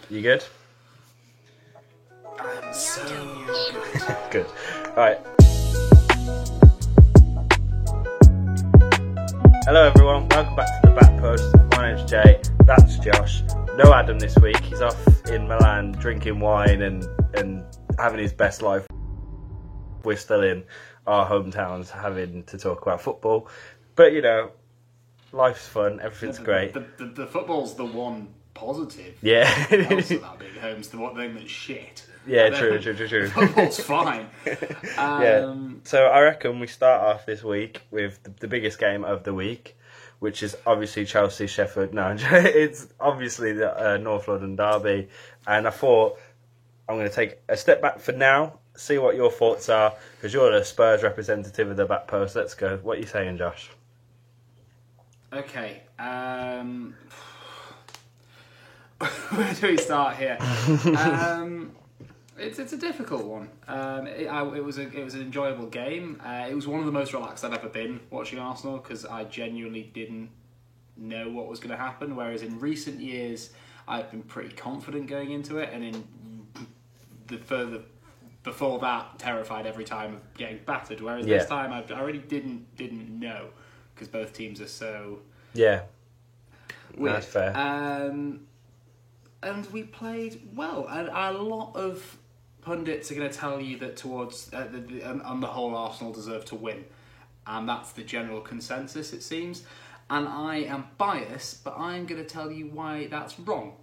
You good? I'm so good. Good. Right. Hello everyone, welcome back to the Back Post. My name's Jay, that's Josh. No Adam this week, he's off in Milan drinking wine and having his best life. We're still in our hometowns having to talk about football. But you know, life's fun, everything's great. The football's the one positive. Yeah. Else of that being home's the one thing that's shit. Yeah, true. Football's fine. Yeah. So I reckon we start off this week with the biggest game of the week, which is obviously Chelsea-Sheffield. No, it's obviously the North London derby. And I thought I'm going to take a step back for now, see what your thoughts are, because you're the Spurs representative of the Back Post. Let's go. What are you saying, Josh? Okay. Where do we start here? It's a difficult one. It was an enjoyable game. It was one of the most relaxed I've ever been watching Arsenal because I genuinely didn't know what was going to happen. Whereas in recent years, I've been pretty confident going into it, and in before that, terrified every time of getting battered. Whereas this time, I really didn't know because both teams are so weird. That's fair. And we played well. And a lot of pundits are going to tell you that towards on the whole, Arsenal deserve to win, and that's the general consensus, it seems. And I am biased, but I'm going to tell you why that's wrong.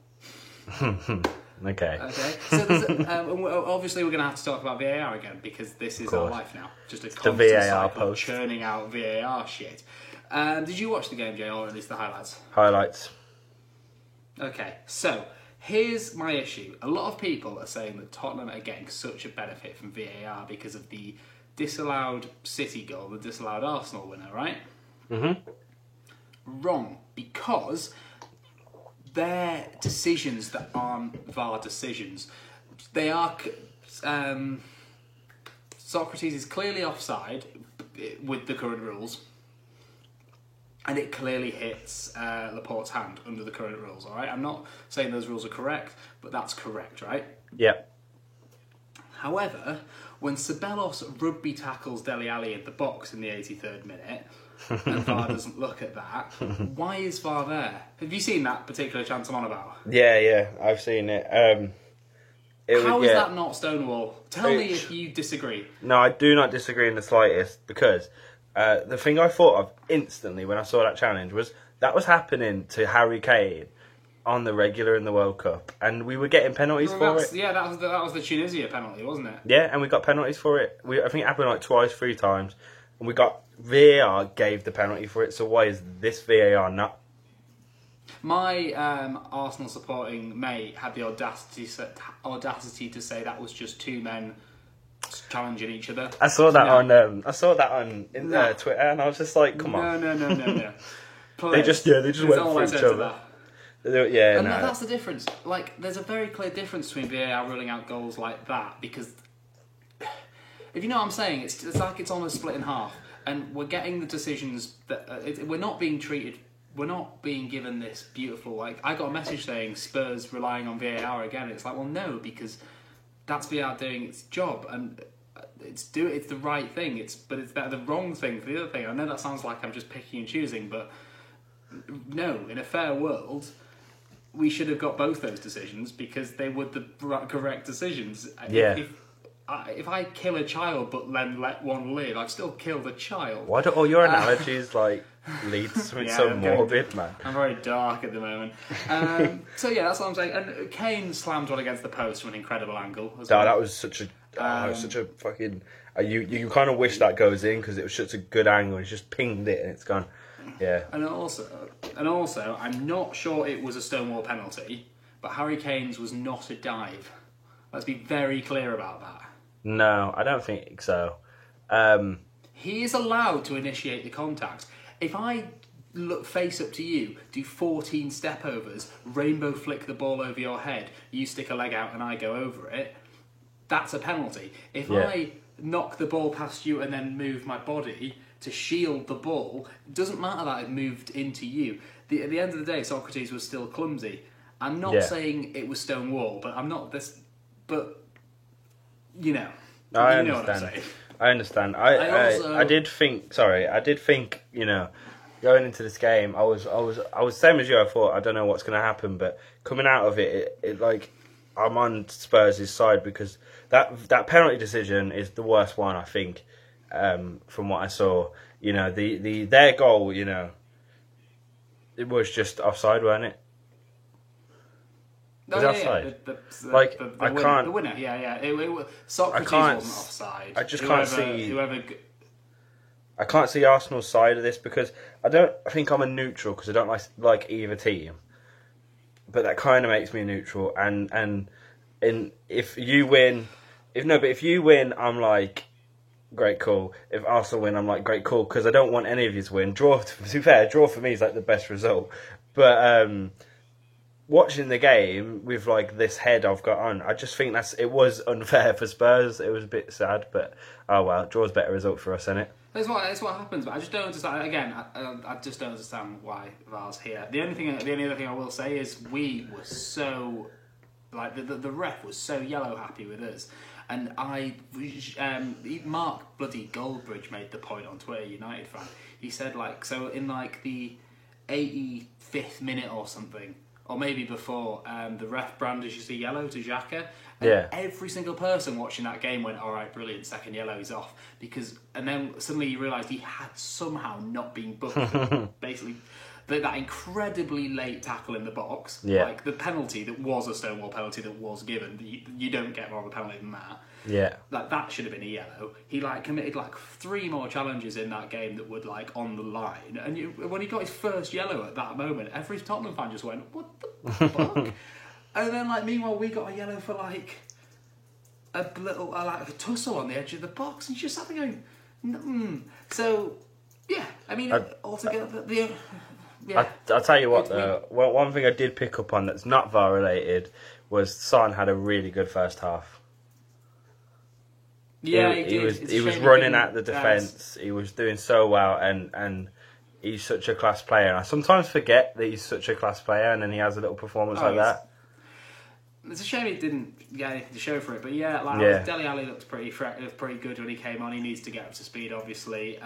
Okay. So obviously we're going to have to talk about VAR again because this is our life now. Just a constant VAR cycle post. churning out VAR shit. Did you watch the game, Jay, or at least the highlights? Highlights. Okay, so here's my issue. A lot of people are saying that Tottenham are getting such a benefit from VAR because of the disallowed City goal, the disallowed Arsenal winner, right? Mm-hmm. Wrong, because they're decisions that aren't VAR decisions. They are... Socrates is clearly offside with the current rules, and it clearly hits Laporte's hand under the current rules, all right? I'm not saying those rules are correct, but that's correct, right? Yep. However, when Ceballos rugby tackles Dele Alli in the box in the 83rd minute, and VAR doesn't look at that, why is VAR there? Have you seen that particular chance I'm on about? Yeah, I've seen it. How is that not Stonewall? Tell me if you disagree. No, I do not disagree in the slightest, because the thing I thought of instantly when I saw that challenge was that was happening to Harry Kane on the regular in the World Cup, and we were getting penalties for it. Yeah, that was the Tunisia penalty, wasn't it? Yeah, and we got penalties for it. I think it happened like twice, 3 times, and we got VAR gave the penalty for it. So why is this VAR not? My Arsenal supporting mate had the audacity to say that was just two men challenging each other. I saw that on Twitter, and I was just like, come on. No. They just went for each other. That's the difference. Like, there's a very clear difference between VAR ruling out goals like that, because if you know what I'm saying, it's like it's almost split in half, and we're getting the decisions that we're not being treated. We're not being given this beautiful. Like, I got a message saying Spurs relying on VAR again. It's like, well, no, because that's VAR doing its job, and it's the right thing. But it's the wrong thing for the other thing. I know that sounds like I'm just picking and choosing, but no, in a fair world, we should have got both those decisions because they were the correct decisions. Yeah. If I kill a child but then let one live, I've still killed a child. Why do all your analogies lead to something so morbid, man? I'm very dark at the moment. So yeah, that's what I'm saying. And Kane slammed one against the post from an incredible angle. That was such a fucking. You kind of wish that goes in because it was such a good angle. He's just pinged it and it's gone. Yeah. And also, I'm not sure it was a Stonewall penalty, but Harry Kane's was not a dive. Let's be very clear about that. No, I don't think so. He is allowed to initiate the contact. If I look face up to you, do 14 step overs, rainbow flick the ball over your head, you stick a leg out and I go over it, that's a penalty. If I knock the ball past you and then move my body to shield the ball, it doesn't matter that I've moved into you. At the end of the day, Socrates was still clumsy. I'm not saying it was Stonewall, but I'm not this. But you know, I understand. Know what I'm saying. I understand. I did think. Sorry, I did think. Going into this game, I was same as you. I thought I don't know what's going to happen, but coming out of it, like I'm on Spurs' side because that penalty decision is the worst one I think. From what I saw, their goal, it was just offside, wasn't it? Was it offside? The winner, yeah. Socrates wasn't offside. I just can't see. I can't see Arsenal's side of this because I think I'm a neutral because I don't like either team. But that kind of makes me a neutral, and if you win, if you win, I'm like, great, cool. If Arsenal win, I'm like, great, cool, because I don't want any of you to win. Draw, to be fair, draw for me is like the best result. But watching the game with like this head I've got on, I just think it was unfair for Spurs. It was a bit sad, but oh well, draw's better result for us, isn't it? That's what happens, but I just don't understand. Again, I just don't understand why VAR's here. The only other thing I will say is we were so like the ref was so yellow happy with us, and Mark bloody Goldbridge made the point on Twitter, United fan. He said so in the 85th minute or something, or maybe before, the ref brandishes a yellow to Xhaka. And every single person watching that game went, all right, brilliant, second yellow, he's off. And then suddenly you realise he had somehow not been booked for basically that incredibly late tackle in the box. Yeah. Like the penalty that was a Stonewall penalty that was given. You don't get more of a penalty than that. Yeah. That should have been a yellow. He committed 3 more challenges in that game that were on the line. And when he got his first yellow at that moment, every Tottenham fan just went, what the fuck? And then, meanwhile, we got a yellow for, a little, a tussle on the edge of the box. And you just sat there going, So, yeah. I mean, altogether, yeah. I'll tell you what, though. Well, one thing I did pick up on that's not VAR related was Son had a really good first half. Yeah, he was running at the defence. He was doing so well, and he's such a class player. And I sometimes forget that he's such a class player, and then he has a little performance like that. It's a shame he didn't get anything to show for it, but Dele Alli looked pretty good when he came on. He needs to get up to speed, obviously.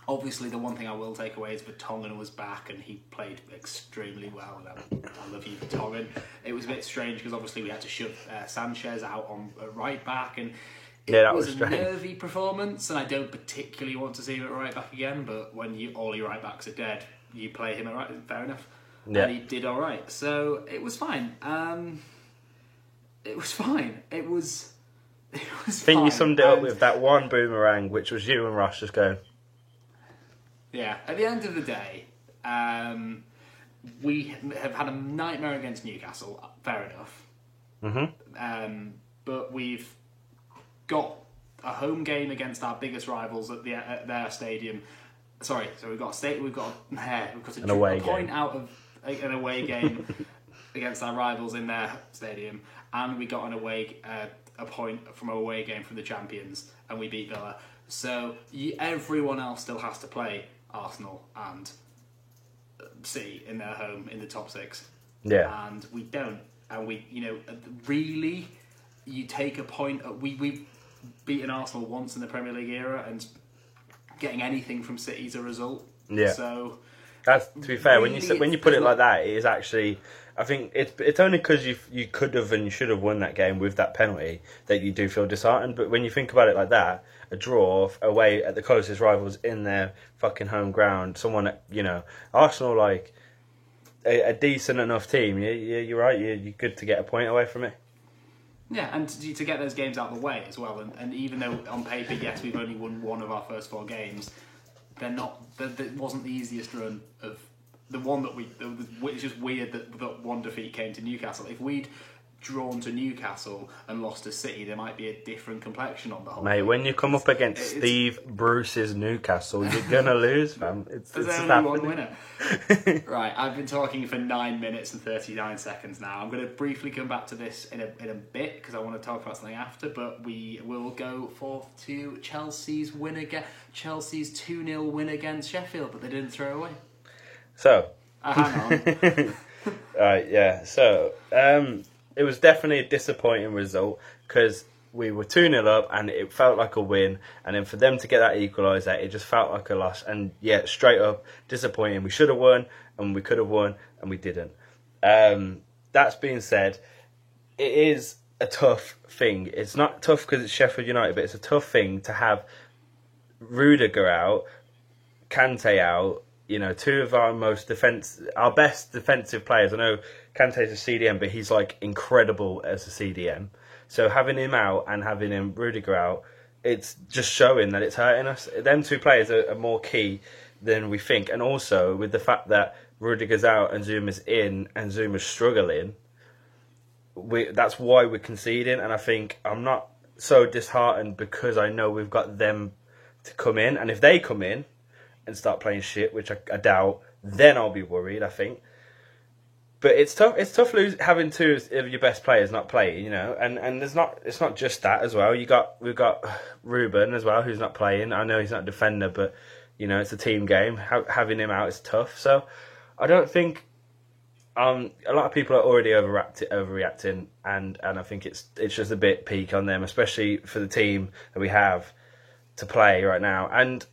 Obviously, the one thing I will take away is Vertonghen was back and he played extremely well. And I love you, Vertonghen. It was a bit strange because obviously we had to shove Sanchez out on right back, and it was a nervy performance. And I don't particularly want to see him at right back again. But when all your right backs are dead, you play him at right. Fair enough. Yeah. And he did all right, so it was fine. It was fine. It was. I think you summed it up with that one boomerang, which was you and Ross just going. Yeah, at the end of the day, we have had a nightmare against Newcastle. Fair enough. But we've got a home game against our biggest rivals at their stadium. Sorry, so we've got an away point out of an away game against our rivals in their stadium, and we got a point from an away game from the champions, and we beat Villa. So everyone else still has to play Arsenal and City in their home in the top 6. Yeah. And we don't. And we, really, you take a point. We've beaten Arsenal once in the Premier League era, and getting anything from City's a result. Yeah. So that's, to be fair, really, when you put it like that, it is actually. I think it's only because you could have and you should have won that game with that penalty that you do feel disheartened. But when you think about it like that, a draw away at the closest rivals in their fucking home ground, someone Arsenal a decent enough team. You're right. You're good to get a point away from it. Yeah, and to get those games out of the way as well. And even though on paper, yes, we've only won one of our first 4 games, they're not. That wasn't the easiest run of. The one that it's just weird that one defeat came to Newcastle. If we'd drawn to Newcastle and lost to City, there might be a different complexion on the whole. Mate, when you come up against Steve Bruce's Newcastle, you're gonna lose, fam. There's only one winner. Right, I've been talking for 9 minutes and 39 seconds now. I'm going to briefly come back to this in a bit because I want to talk about something after. But we will go forth to Chelsea's 2-0 win against Sheffield, but they didn't throw away. So, hang on. Yeah. So it was definitely a disappointing result because we were 2-0 up and it felt like a win, and then for them to get that equaliser, it just felt like a loss. And yeah, straight up disappointing. We should have won and we could have won and we didn't. That's being said, it is a tough thing. It's not tough because it's Sheffield United, but it's a tough thing to have Rudiger out, Kante out. You know, two of our best defensive players. I know Kante's a CDM, but he's like incredible as a CDM. So having him out and having Rudiger out, it's just showing that it's hurting us. Them two players are more key than we think, and also with the fact that Rudiger's out and Zuma's in, and Zuma's struggling. That's why we're conceding, and I think I'm not so disheartened because I know we've got them to come in, and if they come in and start playing shit, which I doubt, then I'll be worried, I think. But it's tough. It's tough having two of your best players not playing, you know. And it's not just that as well. We've got Ruben as well, who's not playing. I know he's not a defender, but you know it's a team game. Having him out is tough. So I don't think. A lot of people are already overreacting, and I think it's just a bit peak on them, especially for the team that we have to play right now. And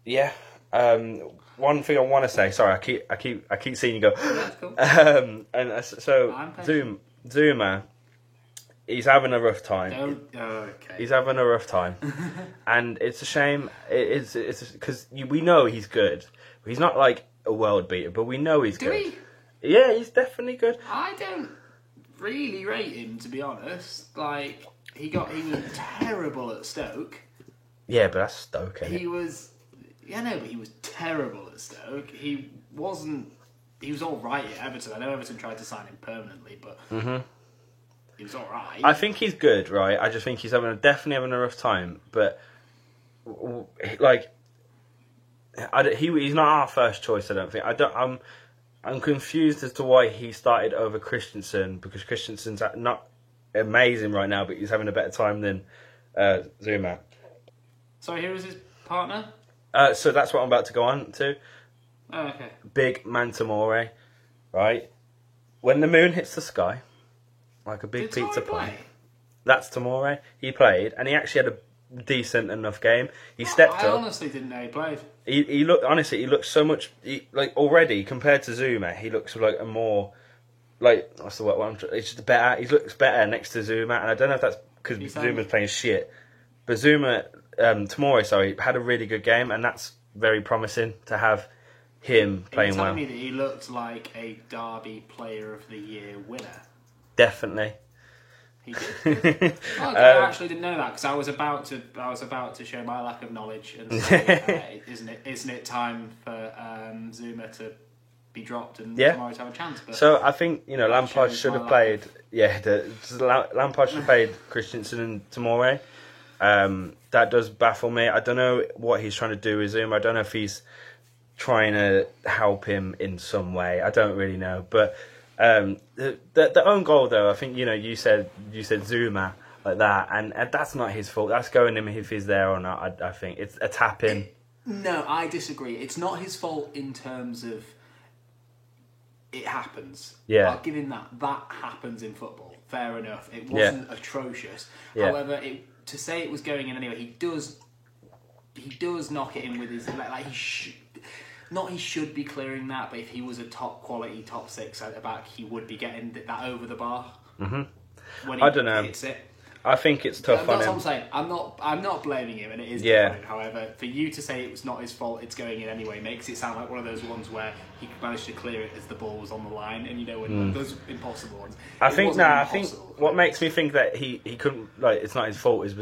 yeah, one thing I want to say. Sorry, I keep seeing you go. That's cool. And so Zuma, he's having a rough time. Okay. He's having a rough time, and it's a shame. It's because we know he's good. He's not like a world beater, but we know he's good. Do we? Yeah, he's definitely good. I don't really rate him, to be honest. Like he was terrible at Stoke. Yeah, but that's Stoke, isn't it? He was terrible at Stoke. He was all right at Everton. I know Everton tried to sign him permanently, but he was all right. I think he's good, right? I just think he's definitely having a rough time. But like, he's not our first choice. I don't think. I'm confused as to why he started over Christensen, because Christensen's not amazing right now, but he's having a better time than Zuma. Sorry, who was his partner? So that's what I'm about to go on to. Oh, okay. Big Mantamore, right? When the moon hits the sky, like a big pizza pie. That's Tamore. He played, and he actually had a decent enough game. He stepped up. I honestly didn't know he played. He looks so much like already compared to Zuma. He looks like a more like what's the word? It's just better. He looks better next to Zuma, and I don't know if that's because Zuma's playing shit, but Tamore, had a really good game, and that's very promising to have him playing well. Are you telling me that he looked like a Derby Player of the Year winner? Definitely. He did. I actually didn't know that because I was about to show my lack of knowledge and say, isn't it time for Zuma to be dropped and tomorrow to have a chance? But so I think Lampard should have played. Lampard should have played Christensen and Tamore. That does baffle me. I don't know what he's trying to do with Zuma. I don't know if he's trying to help him in some way. I don't really know, but. The own goal though, I think you said Zuma like that, and that's not his fault. That's going him if he's there or not. I think it's a tap in. No, I disagree. It's not his fault in terms of it happens. Yeah, I'll give him that. That happens in football. Fair enough. It wasn't atrocious. Yeah. However, to say it was going in anyway, he does knock it in with his like he should. Not he should be clearing that, but if he was a top quality top six at the back, he would be getting that over the bar. Mm-hmm. When I don't know. Hits it. I think it's tough on him. That's what I'm saying. I'm not blaming him, and it is different. However, for you to say it was not his fault, it's going in anyway, makes it sound like one of those ones where he managed to clear it as the ball was on the line, and when those impossible ones. I think what makes me think that he couldn't it's not his fault is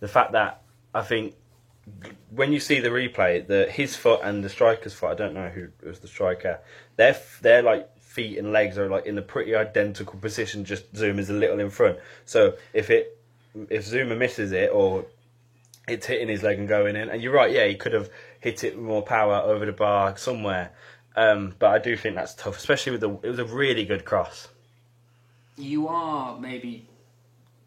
the fact that I think. When you see the replay, his foot and the striker's foot, I don't know who was the striker. Their like feet and legs are like in a pretty identical position. Just Zuma's a little in front. So if Zuma misses it or it's hitting his leg and going in, and you're right, yeah, he could have hit it with more power over the bar somewhere. But I do think that's tough, especially with it was a really good cross. You are maybe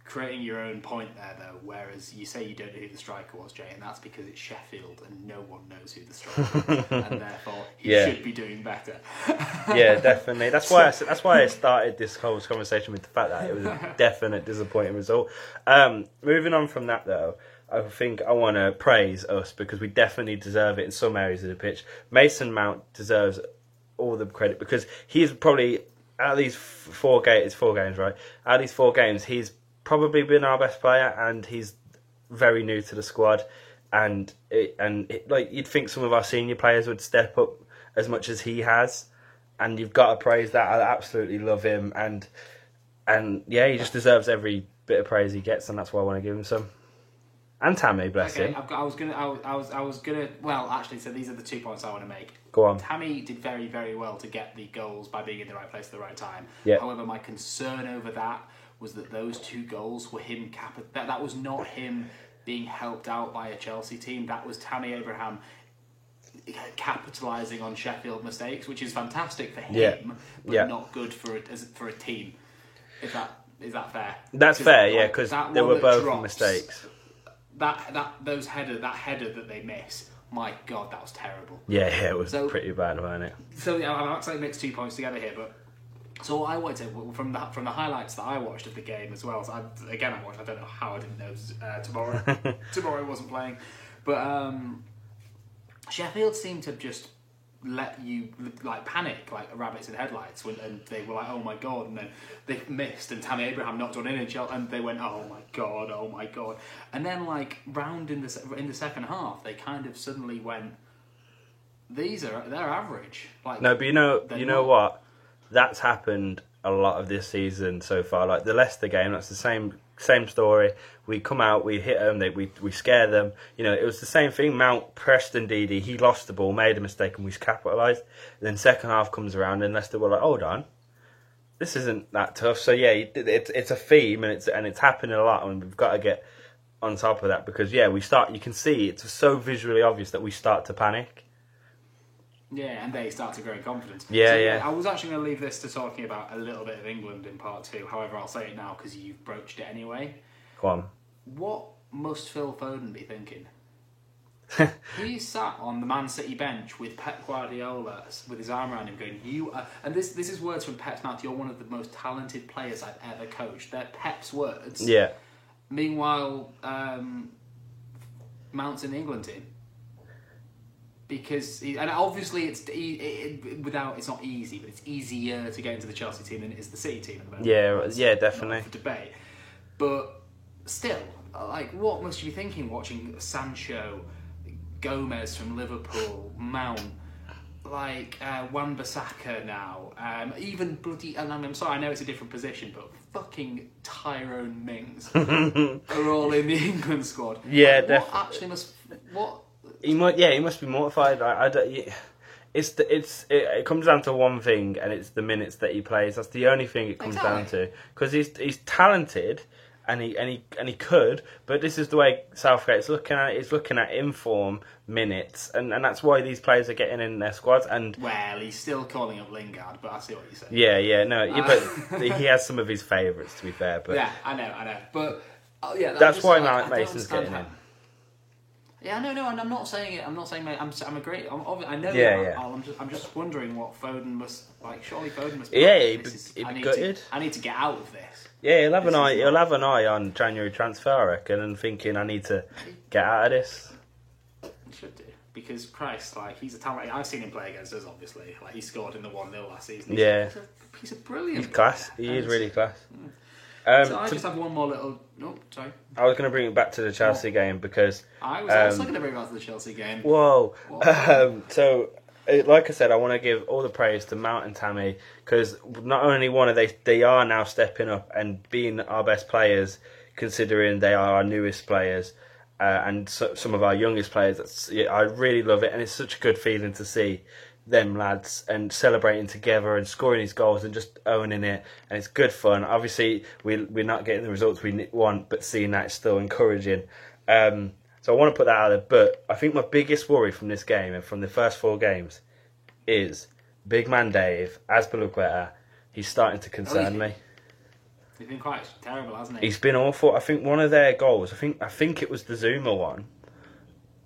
creating your own point there, though, whereas you say you don't know who the striker was, Jay, and that's because it's Sheffield and no one knows who the striker is, and therefore he should be doing better. Yeah, definitely. That's why I started this whole conversation with the fact that it was a definite disappointing result. Moving on from that, though, I think I want to praise us because we definitely deserve it in some areas of the pitch. Mason Mount deserves all the credit because he's probably, out of these four games, right? Out of these 4 games, he's probably been our best player, and he's very new to the squad. And like you'd think some of our senior players would step up as much as he has, and you've got to praise that. I absolutely love him, and yeah, he just deserves every bit of praise he gets, and that's why I want to give him some. And Tammy, bless him. I was gonna. Well, actually, so these are the 2 points I want to make. Go on. Tammy did very, very well to get the goals by being in the right place at the right time. Yeah. However, my concern over that was that those 2 goals were him. That was not him being helped out by a Chelsea team. That was Tammy Abraham capitalising on Sheffield mistakes, which is fantastic for him, but not good for a team. Is that fair? That's fair, yeah, because they were both mistakes. That header that they miss. My God, that was terrible. Yeah, it was pretty bad, wasn't it? So yeah, I've actually mixed 2 points together here, but so what I wanted to from the highlights that I watched of the game as well. So I don't know how I didn't know tomorrow wasn't playing, but Sheffield seemed to just let you like panic like rabbits in headlights and they were like, oh my God, and then they missed and Tammy Abraham knocked one in and they went, oh my God, and then like round in the second half they kind of suddenly went, they're average. Like no, but you know what, that's happened a lot of this season so far. Like the Leicester game, that's the same story. We come out, we hit them, we scare them. You know, it was the same thing. Mount pressed Ndidi, he lost the ball, made a mistake, and we capitalised. Then second half comes around, and Leicester were like, hold on, this isn't that tough. So yeah, it's a theme, and it's happening a lot, and we've got to get on top of that because yeah, you can see it's so visually obvious that we start to panic. Yeah, and they start to grow in confidence. Yeah. I was actually going to leave this to talking about a little bit of England in part 2. However, I'll say it now because you've broached it anyway. Go on. What must Phil Foden be thinking? He sat on the Man City bench with Pep Guardiola with his arm around him going, you are... And this is words from Pep's mouth. You're one of the most talented players I've ever coached. They're Pep's words. Yeah. Meanwhile, Mount's in the England team. Because and obviously it's not easy, but it's easier to get into the Chelsea team than it is the City team at the moment. Yeah, definitely. For debate, but still, like, what must you be thinking watching Sancho, Gomez from Liverpool, Mount, like Wan-Bissaka now, even bloody, and I'm sorry, I know it's a different position, but fucking Tyrone Mings are all in the England squad. Yeah, like, definitely. He must be mortified. It comes down to one thing, and it's the minutes that he plays. That's the only thing it comes down to. Because he's talented, and he could, but this is the way Southgate's looking at it. He's looking at inform minutes, and that's why these players are getting in their squads. And well, he's still calling up Lingard, but I see what you're saying. But he has some of his favourites, to be fair. But yeah, I know, but that's why Mount Mason's getting in. Yeah, no, and I'm not saying it. I'm not saying I'm a great. I know. Yeah. I'm just wondering what Foden must like. Surely Foden must. Yeah, he'd be gutted. I need to get out of this. Yeah, he'll have an eye on January transfer, I reckon, and thinking I need to get out of this. He should do, because Christ, like, he's a talent. I've seen him play against us, obviously. Like, he scored in the 1-0 last season. He's a brilliant. He's class. He is really class. So I just have one more little... No, sorry. I was going to bring it back to the Chelsea game because... I was also going to bring it back to the Chelsea game. Whoa. So, like I said, I want to give all the praise to Mount and Tammy because not only they are now stepping up and being our best players, considering they are our newest players and some of our youngest players. I really love it, and it's such a good feeling to see them lads and celebrating together and scoring these goals and just owning it, and it's good fun. Obviously we're not getting the results we want, but seeing that is still encouraging. So I want to put that out there, but I think my biggest worry from this game and from the first 4 games is big man Dave Azpilicueta. He's starting to concern me. He's been quite terrible, hasn't he? He's been awful. I think one of their goals, I think it was the Zuma one.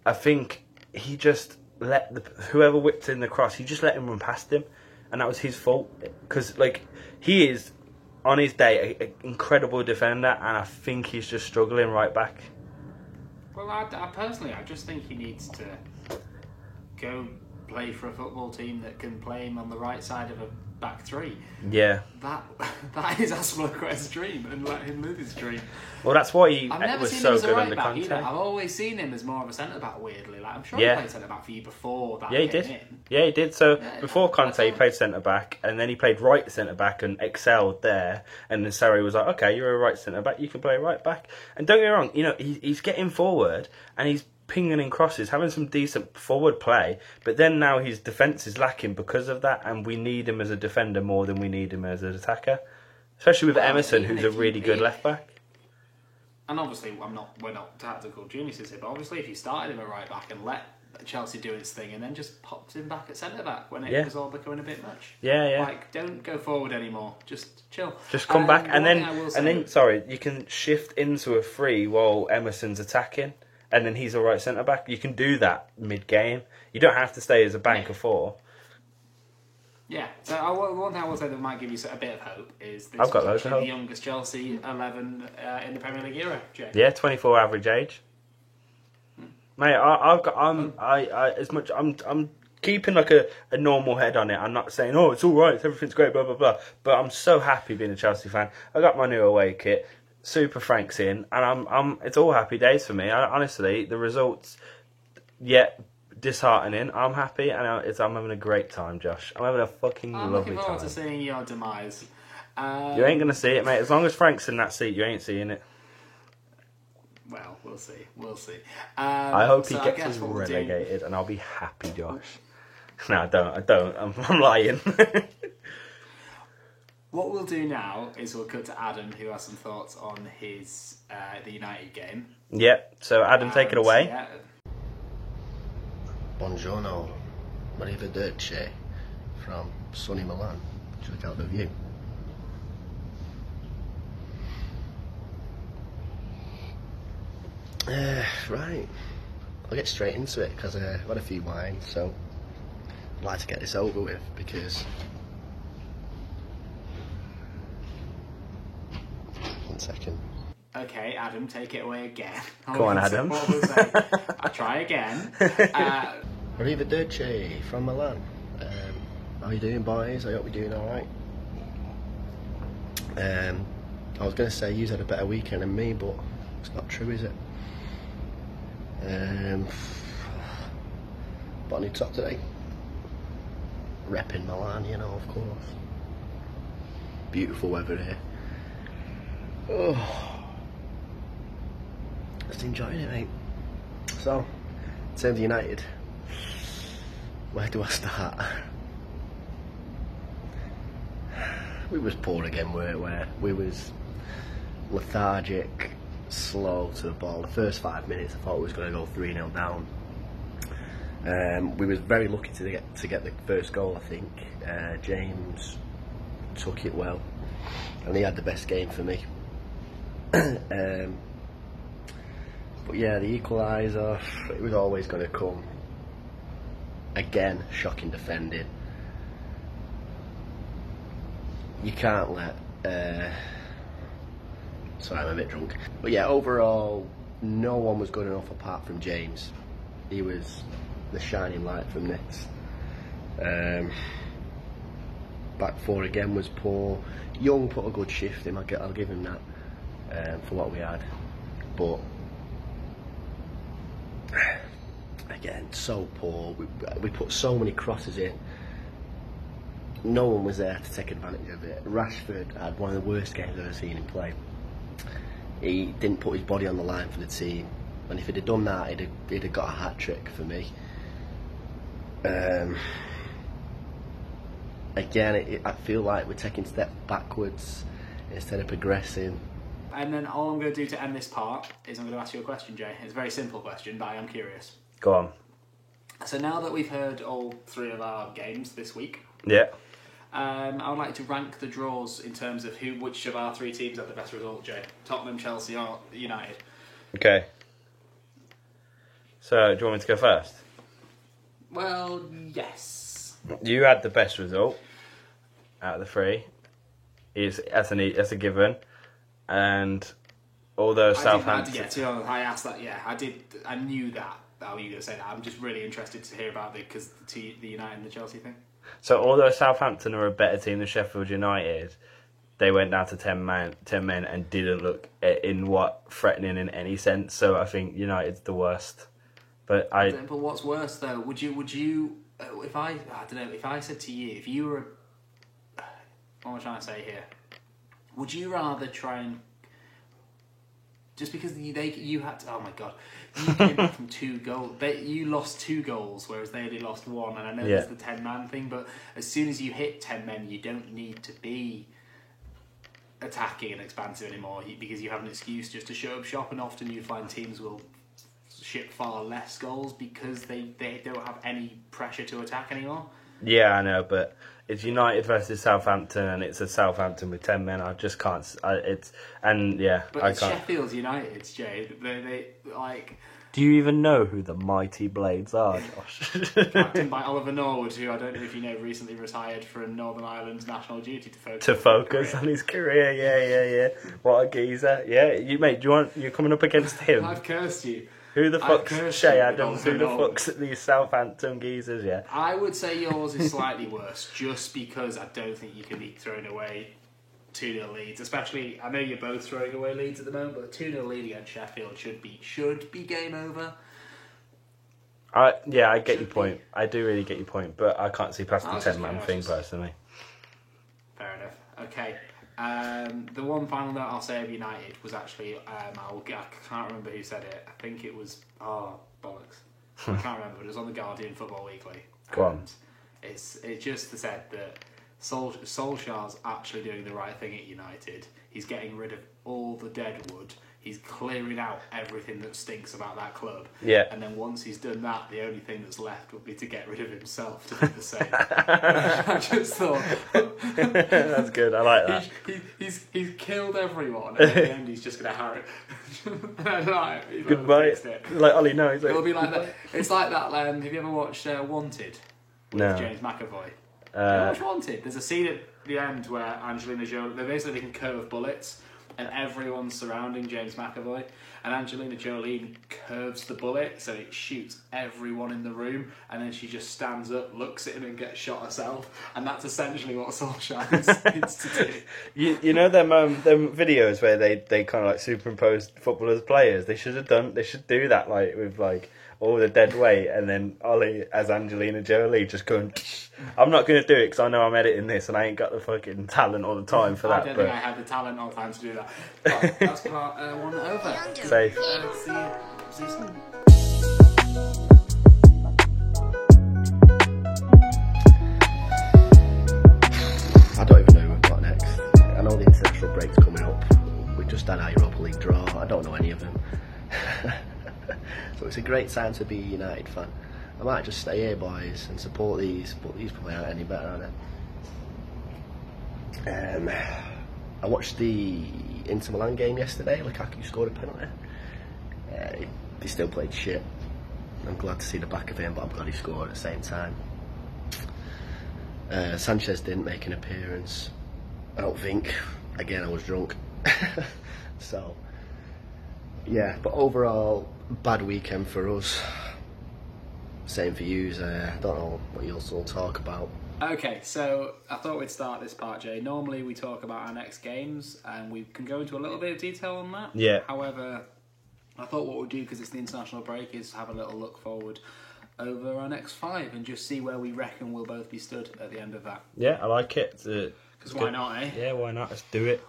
I think he just let whoever whipped in the cross, he just let him run past him, and that was his fault. Because he is on his day an incredible defender, and I think he's just struggling right back. Well, I personally, I just think he needs to go play for a football team that can play him on the right side of a back three. Yeah. That is Azpilicueta's dream, and let him live his dream. Well, that's why he was so good under Conte. I've always seen him as more of a centre-back, weirdly. Like, I'm sure he played centre-back for you before that he did. Yeah, he did. So before Conte, he played centre-back, and then he played right centre-back and excelled there. And then Sarri was like, okay, you're a right centre-back, you can play right back. And don't get me wrong, he's getting forward, and he's pinging in crosses, having some decent forward play, but then now his defence is lacking because of that, and we need him as a defender more than we need him as an attacker, especially with Emerson, who's a really good left back. And obviously, we're not tactical geniuses here, but obviously, if you started him at right back and let Chelsea do its thing, and then just popped him back at centre back when it was all becoming a bit much. Don't go forward anymore. Just chill. Just come back, and then sorry, you can shift into a free while Emerson's attacking. And then he's a right centre back. You can do that mid-game. You don't have to stay as a bank of four. Yeah. So one thing I will say that might give you a bit of hope is this I've got loads of hope. The youngest Chelsea 11 in the Premier League era. Jay. Yeah, 24 average age. Mate, I'm keeping a normal head on it. I'm not saying it's all right, everything's great, blah blah blah. But I'm so happy being a Chelsea fan. I got my new away kit. Super Frank's in, and it's all happy days for me. Honestly, the results, disheartening. I'm happy, and I'm having a great time, Josh. I'm having a fucking lovely time. I'm looking forward to seeing your demise. You ain't gonna see it, mate. As long as Frank's in that seat, you ain't seeing it. Well, we'll see. I hope he gets us relegated, and I'll be happy, Josh. No, I don't. I'm lying. What we'll do now is we'll cut to Adam, who has some thoughts on his the United game. Yep. So Adam, take it away. Yeah. Buongiorno, arrivederci from sunny Milan. Check out the view. Right, I'll get straight into it because I've had a few wines, so I'd like to get this over with because. Second. Okay, Adam, take it away again. Go on, Adam. I'll try again. Arrivederci from Milan. How you doing, boys? I hope you're doing alright. I was going to say you had a better weekend than me, but it's not true, is it? But I need top today. Repping Milan, of course. Beautiful weather here. Oh, just enjoying it, mate. So, in terms of United, where do I start? We was poor again, weren't we? We was lethargic, slow to the ball. The first 5 minutes, I thought we was going to go 3-0 down. We was very lucky to get the first goal. I think James took it well, and he had the best game for me. But yeah, the equaliser, it was always going to come. Again, shocking defending. You can't let... sorry, I'm a bit drunk. But yeah, overall, no one was good enough apart from James. He was the shining light from this. Back four again was poor. Young put a good shift in, I'll give him that. For what we had, but again, so poor. We put so many crosses in. No one was there to take advantage of it. Rashford had one of the worst games I've ever seen him play. He didn't put his body on the line for the team, and if he'd have done that, he'd have got a hat-trick for me. Again, I feel like we're taking steps backwards instead of progressing. And then all I'm going to do to end this part is I'm going to ask you a question, Jay. It's a very simple question, but I am curious. Go on. So now that we've heard all three of our games this week, yeah, I would like to rank the draws in terms of which of our three teams had the best result, Jay. Tottenham, Chelsea or United. Okay. So, do you want me to go first? Well, yes. You had the best result out of the three. That's a given. And although Southampton... I asked that, yeah. I knew that. How you going to say that? I'm just really interested to hear about it because the United and the Chelsea thing. So although Southampton are a better team than Sheffield United, they went down to 10 men and didn't look threatening in any sense. So I think United's the worst. But what's worse though? Would you if I don't know, if I said to you, if you were, what am I trying to say here? Would you rather try and just because you had to, oh my god, you came back from 2 goals. You lost 2 goals, whereas they only lost 1. And I know there's the 10-man thing, but as soon as you hit 10 men, you don't need to be attacking and expansive anymore because you have an excuse just to shut up shop. And often you find teams will ship far less goals because they don't have any pressure to attack anymore. Yeah, I know, but it's United versus Southampton, and it's a Southampton with 10 men. I just can't. But it's Sheffield United, Jay. They like. Do you even know who the Mighty Blades are, Josh? Captained by Oliver Norwood, who I don't know if you know recently retired from Northern Ireland's national duty to focus on his career. Yeah. What a geezer. Yeah, you're coming up against him. I've cursed you. Who the fuck's Shay Adams? Who the fuck's these Southampton geezers, yeah? I would say yours is slightly worse, just because I don't think you can be throwing away 2-0 leads. Especially, I know you're both throwing away leads at the moment, but a 2-0 lead against Sheffield should be game over. I get your point. I do really get your point, but I can't see past the 10-man thing, personally. Fair enough. Okay. The one final note I'll say of United was actually, I can't remember who said it. I think it was, bollocks. I can't remember, but it was on the Guardian Football Weekly. Go on. It just said that Solskjaer's actually doing the right thing at United. He's getting rid of all the dead wood. He's clearing out everything that stinks about that club. Yeah. And then once he's done that, the only thing that's left would be to get rid of himself to do the same. I just thought... That's good, I like that. He's killed everyone, and at the end he's just going to harry it. Goodbye. Like Ollie knows. It'll be like that. It's like that, have you ever watched Wanted? With James McAvoy? Have you watched Wanted? There's a scene at the end where Angelina Jolie, they basically can curve bullets, and everyone's surrounding James McAvoy, and Angelina Jolie curves the bullet so it shoots everyone in the room, and then she just stands up, looks at him, and gets shot herself. And that's essentially what Solskjaer needs to do. You know them videos where they kind of like superimpose footballers as players. They should do that like with like all the dead weight, and then Ollie as Angelina Jolie just going. I'm not going to do it because I know I'm editing this and I ain't got the fucking talent all the time for that. I don't think I have the talent all the time to do that. But that's part 1 over. Safe. See you soon. I don't even know who we've got next. I know the international break's coming up. We've just done our Europa League draw. I don't know any of them. So it's a great time to be a United fan. I might just stay here, boys, and support these, but these probably aren't any better, are they? I watched the Inter Milan game yesterday. Lukaku scored a penalty. They still played shit. I'm glad to see the back of him, but I'm glad he scored at the same time. Sanchez didn't make an appearance. I don't think. Again, I was drunk. So, yeah, but overall, bad weekend for us. Same for you. I don't know what you'll all talk about. Okay, so I thought we'd start this part, Jay. Normally we talk about our next games, and we can go into a little bit of detail on that. Yeah. However, I thought what we'd do, because it's the international break, is have a little look forward over our next 5 and just see where we reckon we'll both be stood at the end of that. Yeah, I like it. Because why not, eh? Yeah, why not? Let's do it.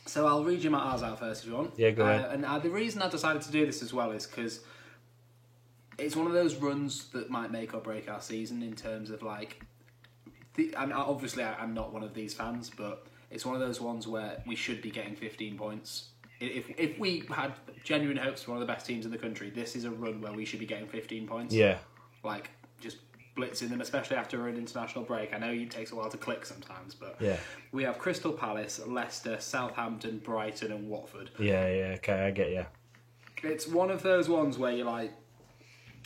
So I'll read you ours out first if you want. Yeah, go ahead. And the reason I decided to do this as well is because it's one of those runs that might make or break our season in terms of like... obviously, I'm not one of these fans, but it's one of those ones where we should be getting 15 points. If we had genuine hopes for one of the best teams in the country, this is a run where we should be getting 15 points. Yeah. Like, just blitzing them, especially after an international break. I know it takes a while to click sometimes, but Yeah. we have Crystal Palace, Leicester, Southampton, Brighton and Watford. Yeah, okay, I get you. It's one of those ones where you're like,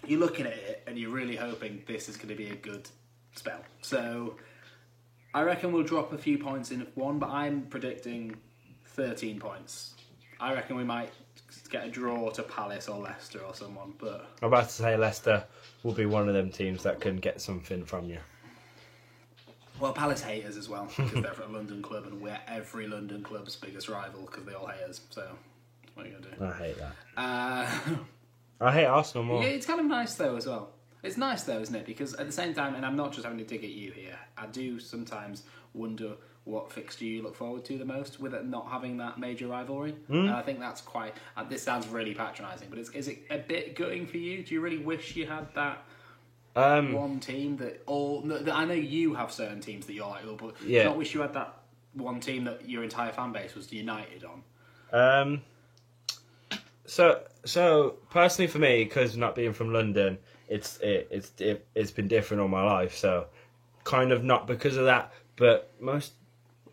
you're looking at it and you're really hoping this is going to be a good spell. So I reckon we'll drop a few points in one, but I'm predicting 13 points. I reckon we might get a draw to Palace or Leicester or someone, but... I'm about to say Leicester will be one of them teams that can get something from you. Well, Palace hate us as well, because they're a London club and we're every London club's biggest rival because they all hate us, so what are you going to do? I hate that. Uh, I hate Arsenal more. Yeah, it's kind of nice though as well. It's nice though, isn't it? Because at the same time, and I'm not just having to dig at you here, I do sometimes wonder what fixture you look forward to the most with it not having that major rivalry. And I think that's quite... this sounds really patronising, but is it a bit gutting for you? Do you really wish you had that one team that all... That I know you have certain teams that you're like, but do you not wish you had that one team that your entire fan base was united on? So personally for me, because not being from London, it's been different all my life. So kind of not because of that, but most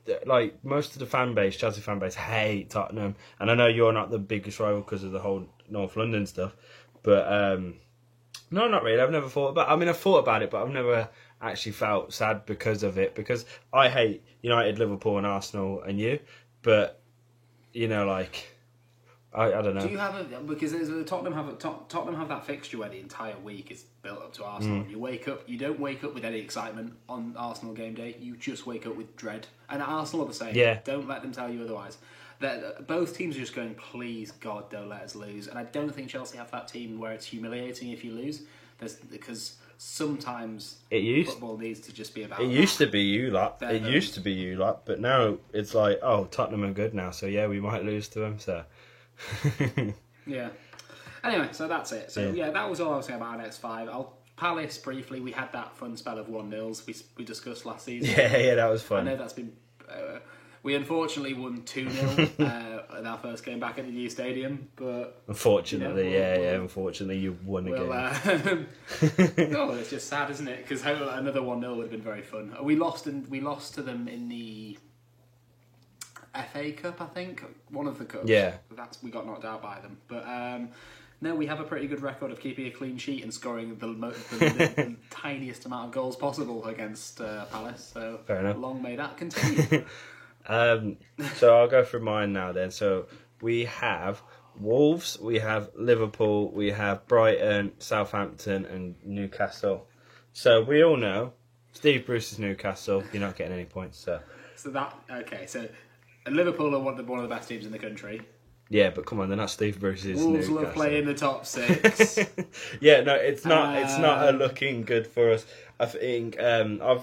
of the fan base, Chelsea fan base, hate Tottenham. And I know you're not the biggest rival because of the whole North London stuff, but no, not really. I've never thought about. I mean, I've thought about it, but I've never actually felt sad because of it. Because I hate United, Liverpool, and Arsenal, and you, but I don't know. Do you have because Tottenham have that fixture where the entire week is built up to Arsenal. You wake up, you don't wake up with any excitement on Arsenal game day. You just wake up with dread. And Arsenal are the same. Yeah. Don't let them tell you otherwise. Both teams are just going, please God, don't let us lose. And I don't think Chelsea have that team where it's humiliating if you lose. Because sometimes football needs to just be about. It used to be you lot. Used to be you lot, but now it's like, oh, Tottenham are good now, so yeah, we might lose to them. So. Yeah. Anyway, so that's it. So yeah, that was all I was saying about our next five. Palace briefly. We had that fun spell of 1-0s we discussed last season. Yeah, that was fun. I know that's been. We unfortunately won 2-0 in our first game back at the new stadium, but unfortunately, unfortunately, you won a game. No, it's just sad, isn't it? Because another 1-0 would have been very fun. We lost to them in the FA Cup, I think, one of the cups. Yeah, we got knocked out by them. But no, we have a pretty good record of keeping a clean sheet and scoring the tiniest amount of goals possible against Palace. So fair enough. Long may that continue. So I'll go through mine now then. So we have Wolves, we have Liverpool, we have Brighton, Southampton and Newcastle. So we all know Steve Bruce's Newcastle, you're not getting any points. So Liverpool are one of the best teams in the country. Yeah, but come on, they're not Steve Bruce's Wolves Newcastle. love playing the top six. Yeah, no, it's not. It's not looking good for us. I think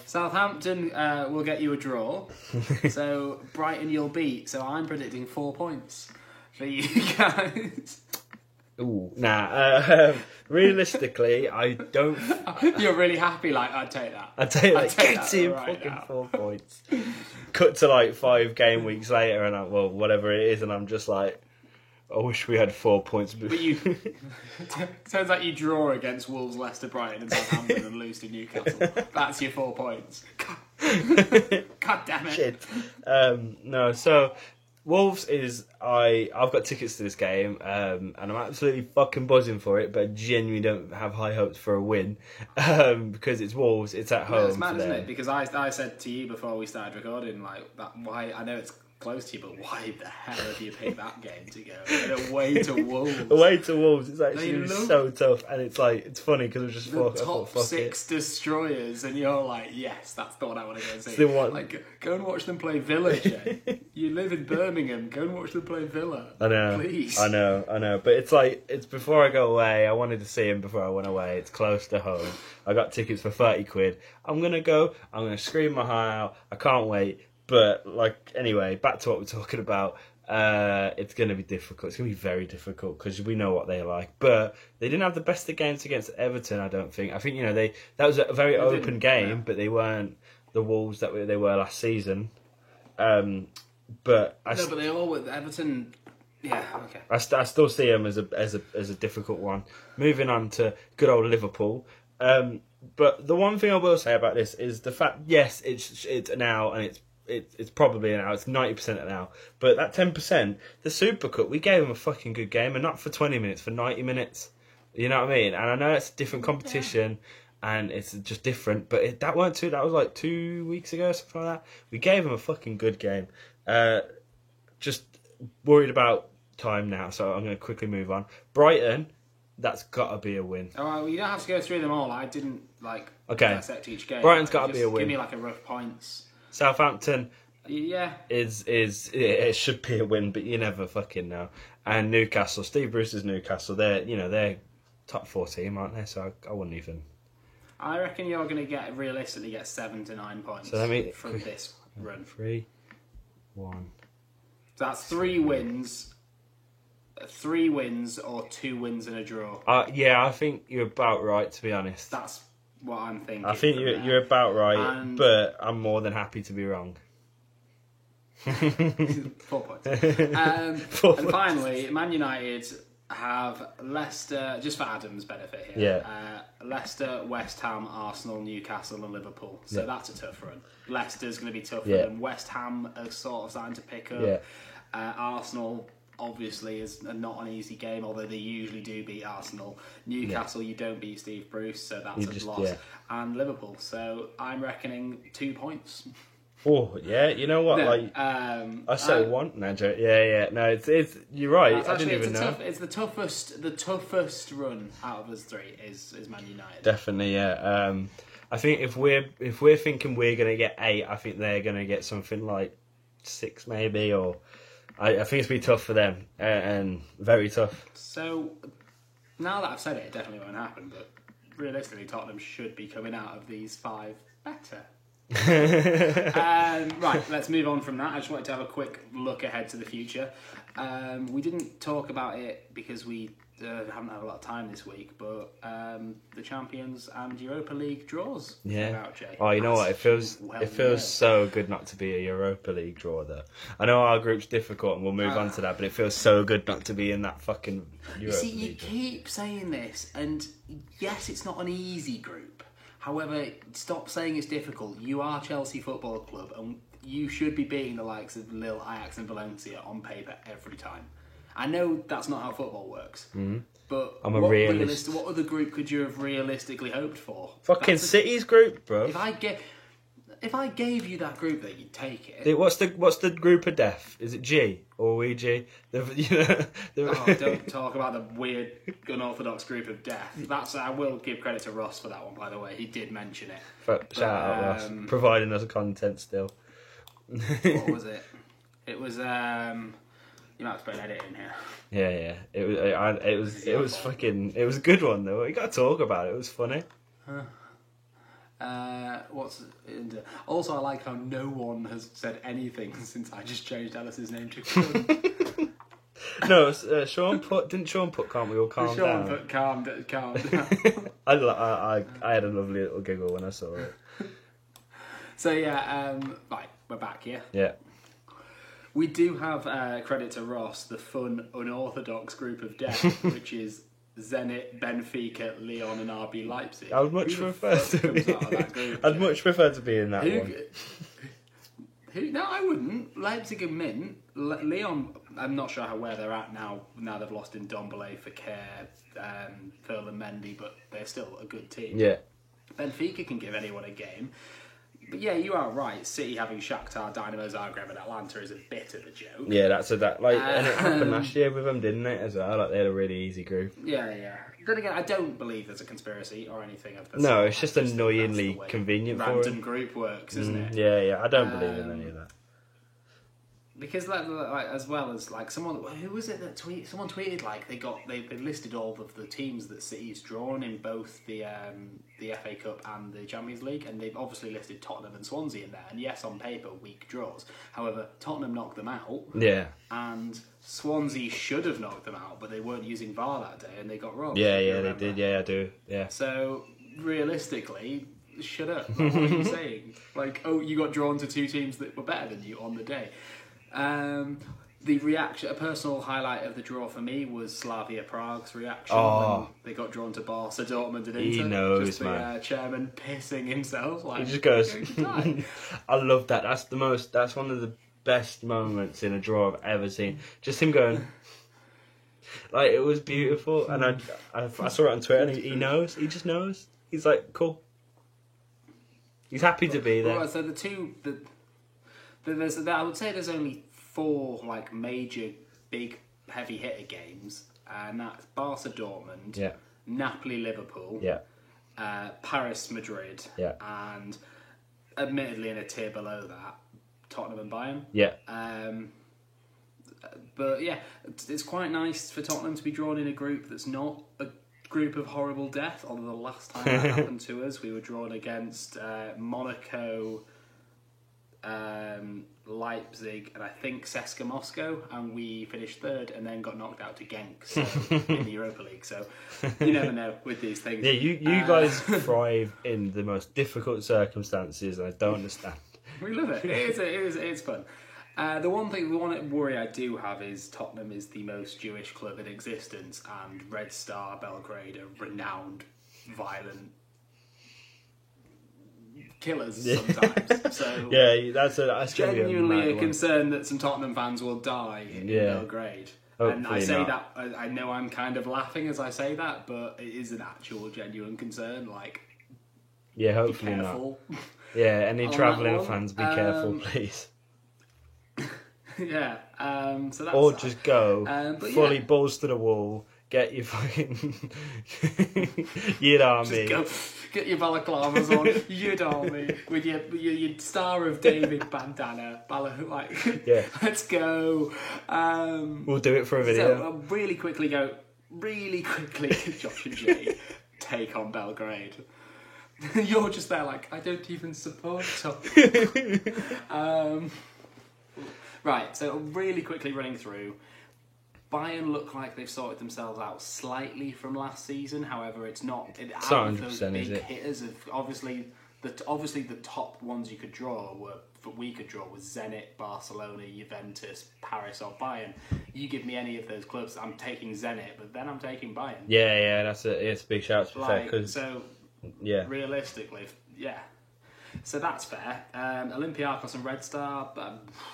Southampton will get you a draw. So Brighton you'll beat. So I'm predicting 4 points for you guys. Ooh, nah. Realistically, I don't. You're really happy. Like I'd take that. I'd take that. Get him fucking now. 4 points. Cut to like 5 game weeks later, and whatever it is, and I'm just like, I wish we had 4 points. But you turns out you draw against Wolves, Leicester, Brighton, and Southampton, and lose to Newcastle. That's your 4 points. God damn it! Shit. No, so. Wolves is I've got tickets to this game and I'm absolutely fucking buzzing for it, but I genuinely don't have high hopes for a win because it's Wolves, it's at home. It's mad, isn't it? Because I said to you before we started recording, like that. Why I know it's close to you, but why the hell have you picked that game to go? And away to Wolves. Away to Wolves, it's actually so tough, and it's like it's funny because it's just the top 6 destroyers, and you're like, yes, that's the one I want to go and see. The one. Like, go and watch them play Villa, Jay. You live in Birmingham. Go and watch them play Villa. I know, please. I know, but it's like it's before I go away. I wanted to see him before I went away. It's close to home. I got tickets for 30 quid. I'm gonna go. I'm gonna scream my heart out. I can't wait. But, anyway, back to what we're talking about. It's going to be difficult. It's going to be very difficult because we know what they're like. But they didn't have the best of games against Everton, I don't think. I think, that was a very open game, but they weren't the Wolves that they were last season. But they all with Everton. Yeah, okay. I still see them as a difficult one. Moving on to good old Liverpool. But the one thing I will say about this is the fact, yes, it's an hour and it's probably an hour. It's 90% an hour. But that 10%, the Super Cup, we gave them a fucking good game, and not for 20 minutes, for 90 minutes. You know what I mean? And I know it's a different competition, and it's just different. But that was like 2 weeks ago, something like that. We gave them a fucking good game. Just worried about time now, so I'm going to quickly move on. Brighton, that's got to be a win. Oh, well, you don't have to go through them all. I didn't dissect each game. Brighton's got to be a win. Give me like a rough points. Southampton, yeah, it should be a win, but you never fucking know. And Newcastle, Steve Bruce's Newcastle, they're top 4 team, aren't they? So I wouldn't even. I reckon you're going to realistically get 7 to 9 points from this run. 3, 1. So that's 3 wins. 3 wins or 2 wins and a draw. Yeah, I think you're about right, to be honest. That's what I'm thinking. I think you're about right, but I'm more than happy to be wrong. 4 points. And finally, Man United have Leicester, just for Adam's benefit here. Yeah. Leicester, West Ham, Arsenal, Newcastle and Liverpool. So that's a tough run. Leicester's going to be tough for them. West Ham are sort of starting to pick up. Yeah. Arsenal obviously is not an easy game, although they usually do beat Arsenal. Newcastle, you don't beat Steve Bruce, so that's a loss. Yeah. And Liverpool, so I'm reckoning 2 points. Oh yeah, you know what? No, I say 1. No, yeah. No, it's you're right. I didn't even know. It's the toughest run out of us 3 is Man United. Definitely, yeah. I think if we're thinking we're gonna get 8, I think they're gonna get something like 6 maybe, or I think it's gonna be tough for them and very tough. So now that I've said it definitely won't happen. But realistically, Tottenham should be coming out of these 5 better. Right, let's move on from that. I just wanted to have a quick look ahead to the future. We didn't talk about it because we haven't had a lot of time this week, but the Champions and Europa League draws. Yeah. Jay. Oh, you know what? It feels so good not to be a Europa League draw, though. I know our group's difficult, and we'll move on to that. But it feels so good not to be in that fucking Europa League. You keep saying this, and yes, it's not an easy group. However, stop saying it's difficult. You are Chelsea Football Club, and you should be beating the likes of Lille, Ajax and Valencia on paper every time. I know that's not how football works, but I'm a realist. What other group could you have realistically hoped for? Fucking City's group, bro. If I gave you that group, that you'd take it. What's the group of death? Is it G or we G? Don't talk about the weird unorthodox group of death. I will give credit to Ross for that one, by the way. He did mention it. Shout out Ross, providing us content still. What was it? It was. You might have to put an edit in here. Yeah. It was fucking. It was a good one though. You got to talk about it. It was funny. Also, I like how no one has said anything since I just changed Alice's name to Kun. No, Sean put. Didn't Sean put? Can't we all calm down? Sean put calm down. I had a lovely little giggle when I saw it. So yeah, right, we're back here. Yeah. We do have credit to Ross, the fun, unorthodox group of death, which is Zenit, Benfica, Lyon, and RB Leipzig. I would much prefer to be. I'd much prefer to be in that one. No, I wouldn't. Leipzig and Mint. Lyon, I'm not sure where they're at now. Now they've lost in Ndombele, Fekir, Ferland Mendy, but they're still a good team. Yeah. Benfica can give anyone a game. But yeah, you are right. City having Shakhtar, Dynamo Zagreb, and Atlanta is a bit of a joke. Yeah, and it happened last year with them, didn't it? As well, like they had a really easy group. Yeah. Then again, I don't believe there's a conspiracy or anything of the No, it's just annoyingly convenient for it. Random group works, isn't it? Yeah. I don't believe in any of that. Because like as well as like who was it that tweeted? Someone tweeted like they listed all of the teams that City's drawn in both the FA Cup and the Champions League, and they've obviously listed Tottenham and Swansea in there. And yes, on paper, weak draws. However, Tottenham knocked them out. Yeah. And Swansea should have knocked them out, but they weren't using VAR that day, and they got wrong. Yeah, they did. Yeah, I do. Yeah. So realistically, shut up. Like, what are you saying? Like, oh, you got drawn to 2 teams that were better than you on the day. The reaction, a personal highlight of the draw for me was Slavia Prague's reaction when they got drawn to Barca, Dortmund and Inter. He knows, just the chairman pissing himself. Like, he just goes, I love that. That's one of the best moments in a draw I've ever seen. Just him going, like, it was beautiful. And I saw it on Twitter and he knows. He just knows. He's like, cool. He's happy to be there. Well, so I would say there's only 4 like major big heavy hitter games, and that's Barca Dortmund, Napoli Liverpool, Paris Madrid, and admittedly in a tier below that, Tottenham and Bayern. But yeah, it's quite nice for Tottenham to be drawn in a group that's not a group of horrible death. Although the last time that happened to us, we were drawn against Monaco, Leipzig, and I think CSKA Moscow, and we finished 3rd and then got knocked out to Genk in the Europa League. So you never know with these things. Yeah, you guys thrive in the most difficult circumstances, and I don't understand. We love it. It's fun. The one worry I do have is Tottenham is the most Jewish club in existence, and Red Star Belgrade are renowned, violent killers sometimes. So yeah, that's genuinely a concern that some Tottenham fans will die in Belgrade. Hopefully and I say that I know I'm kind of laughing as I say that, but it is an actual genuine concern. Like, hopefully be not. Yeah, any travelling fans, be careful, please. Yeah, so that's... Or just go, fully balls to the wall, get your fucking... Yid Army. Just go, get your balaclavas on, Yid Army, with your Star of David bandana, let's go. We'll do it for a video. So, really quickly, Josh and Jay take on Belgrade. You're just there like, I don't even support Tottenham. Right, so really quickly running through, Bayern look like they've sorted themselves out slightly from last season. However, it's not. Out of those big hitters, obviously the top ones we could draw was Zenit, Barcelona, Juventus, Paris, or Bayern. You give me any of those clubs, I'm taking Zenit, but then I'm taking Bayern. Yeah, it's a big shout to be fair. Realistically, yeah. So that's fair. Olympiacos and Red Star.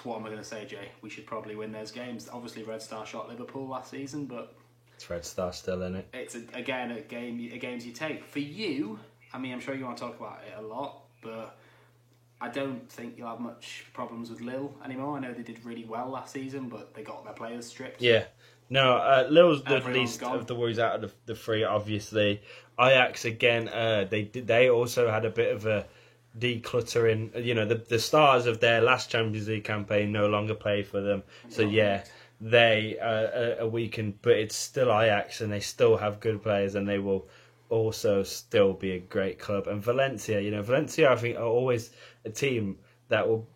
What am I going to say, Jay? We should probably win those games. Obviously, Red Star shot Liverpool last season, but it's Red Star still in it. It's a games you take. For you, I mean, I'm sure you want to talk about it a lot, but I don't think you'll have much problems with Lille anymore. I know they did really well last season, but they got their players stripped. Yeah. No, Lille's the least of the worries out of the 3, obviously. Ajax again. They also had a bit of a decluttering. You know, the stars of their last Champions League campaign no longer play for them. So they are weakened, but it's still Ajax, and they still have good players, and they will also still be a great club. And Valencia, I think are always a team that will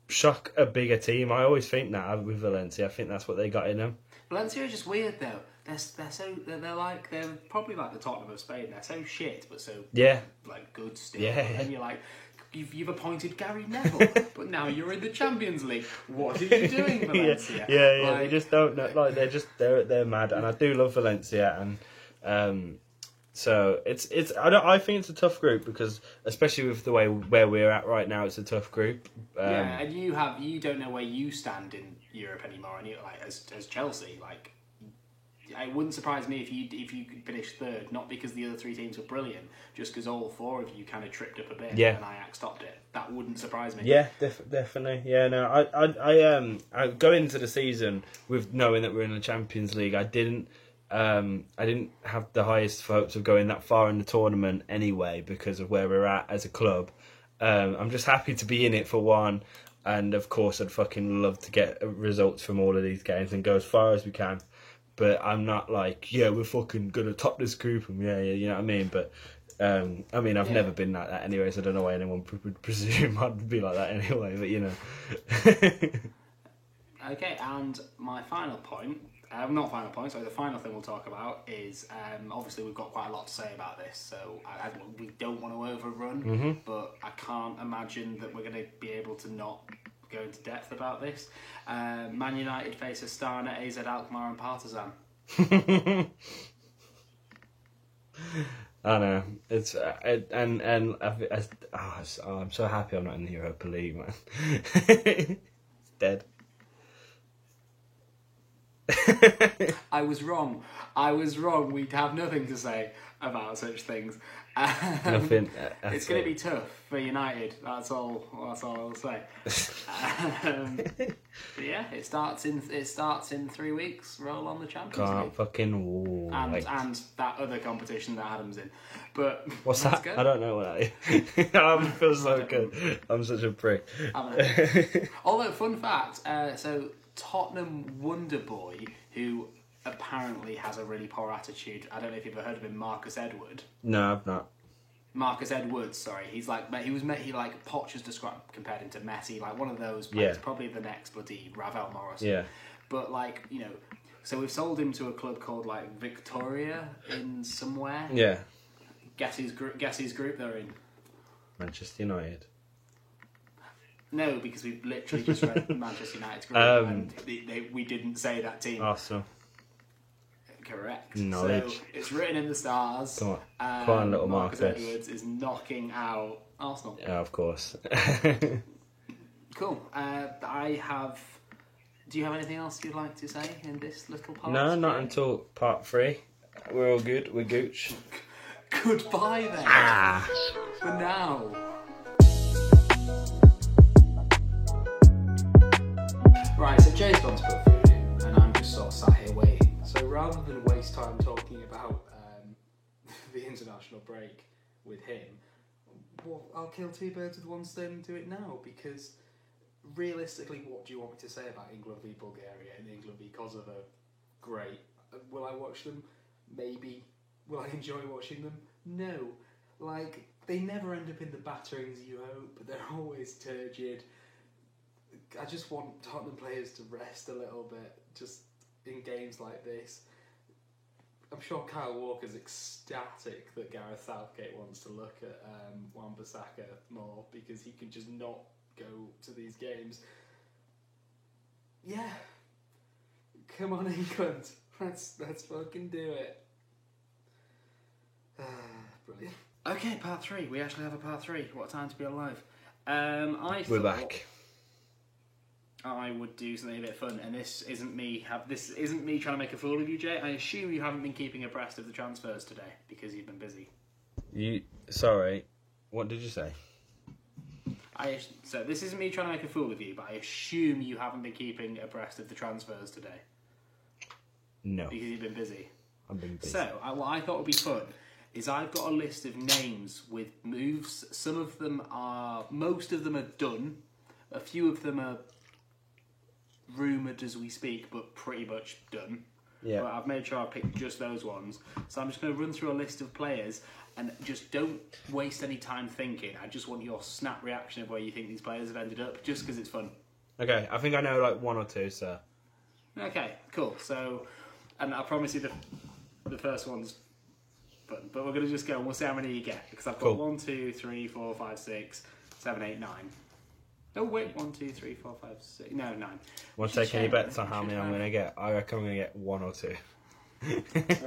shock a bigger team. I always think that with Valencia. I think that's what they got in them. Valencia are just weird though. They're probably like the Tottenham of Spain. They're so shit, but so good still. Yeah. And you're like, you've appointed Gary Neville, but now you're in the Champions League. What are you doing, Valencia? Yeah. They just don't know. Like they're mad, and I do love Valencia, and so I think it's a tough group because especially with the way where we're at right now, it's a tough group. And you don't know where you stand in Europe anymore, and you as Chelsea it wouldn't surprise me if you could finish third, not because the other 3 teams were brilliant, just because all 4 of you kind of tripped up a bit and Ajax stopped it. That wouldn't surprise me. Yeah, definitely. Yeah, no, I go into the season with knowing that we're in the Champions League. I didn't have the highest hopes of going that far in the tournament anyway because of where we're at as a club. I'm just happy to be in it for one, and of course I'd fucking love to get results from all of these games and go as far as we can. But I'm not like, we're fucking gonna top this group, and you know what I mean. But I've never been like that anyway, so I don't know why anyone would presume I'd be like that anyway. But Okay, and my final point. The final thing we'll talk about is obviously we've got quite a lot to say about this, so we don't want to overrun, but I can't imagine that we're going to be able to not go into depth about this. Man United face Astana, AZ Alkmaar and Partizan. I know it's I'm so happy I'm not in the Europa League, man. It's dead. I was wrong. We'd have nothing to say about such things. Nothing. It's going to be tough for United. That's all I'll say. But yeah, it starts in 3 weeks. Roll on the Champions League. Can't fucking wait. And that other competition that Adam's in. But what's that? Go. I don't know what that is. I feel so good. I'm such a prick. Although, fun fact. So Tottenham wonder boy who apparently has a really poor attitude. I don't know if you've ever heard of him, Marcus Edward. No, I've not. Marcus Edwards, sorry. He's like Poch has compared him to Messi, like one of those players, probably the next bloody Ravel Morrison. Yeah. But so we've sold him to a club called like Victoria in somewhere. Yeah. Guess his group they're in. Manchester United. No, because we've literally just read Manchester United's group and we didn't say that team. Arsenal. Correct. Knowledge. So it's written in the stars. Come on, little Marcus Marcus. Edwards is knocking out Arsenal. Yeah, of course. Cool. Do you have anything else you'd like to say in this little part? No, not until part 3. We're all good. We're gooch. Goodbye then. For now. Right, so Jay's gone to put food in, and I'm just sort of sat here waiting. So rather than waste time talking about the international break with him, well, I'll kill 2 birds with 1 stone and do it now, because realistically, what do you want me to say about England v Bulgaria and England v Kosovo? Great. Will I watch them? Maybe. Will I enjoy watching them? No. Like, they never end up in the batterings you hope, but they're always turgid. I just want Tottenham players to rest a little bit, just in games like this. I'm sure Kyle Walker's ecstatic that Gareth Southgate wants to look at Wan-Bissaka more, because he can just not go to these games. Yeah. Come on, England. Let's fucking do it. Brilliant. Okay, part 3. We actually have a part 3. What a time to be alive. We're back. I would do something a bit fun, and this isn't me trying to make a fool of you, Jay. I assume you haven't been keeping abreast of the transfers today because you've been busy. Sorry, what did you say? So this isn't me trying to make a fool of you, but I assume you haven't been keeping abreast of the transfers today. No, because you've been busy. I've been busy. So what I thought would be fun is I've got a list of names with moves. Most of them are done. A few of them are rumoured as we speak, but pretty much done. Yeah. But I've made sure I picked just those ones. So I'm just going to run through a list of players, and just don't waste any time thinking. I just want your snap reaction of where you think these players have ended up, just because it's fun. Okay, I think I know like 1 or 2, so. Okay, cool. So, and I promise you the first one's fun, but we're going to just go and we'll see how many you get, because I've got 1, 2, 3, 4, 5, 6, 7, 8, 9. Oh wait, 1, 2, 3, 4, 5, 6. No, 9. Want to take any bets on how many I'm going to get? I reckon I'm going to get 1 or 2.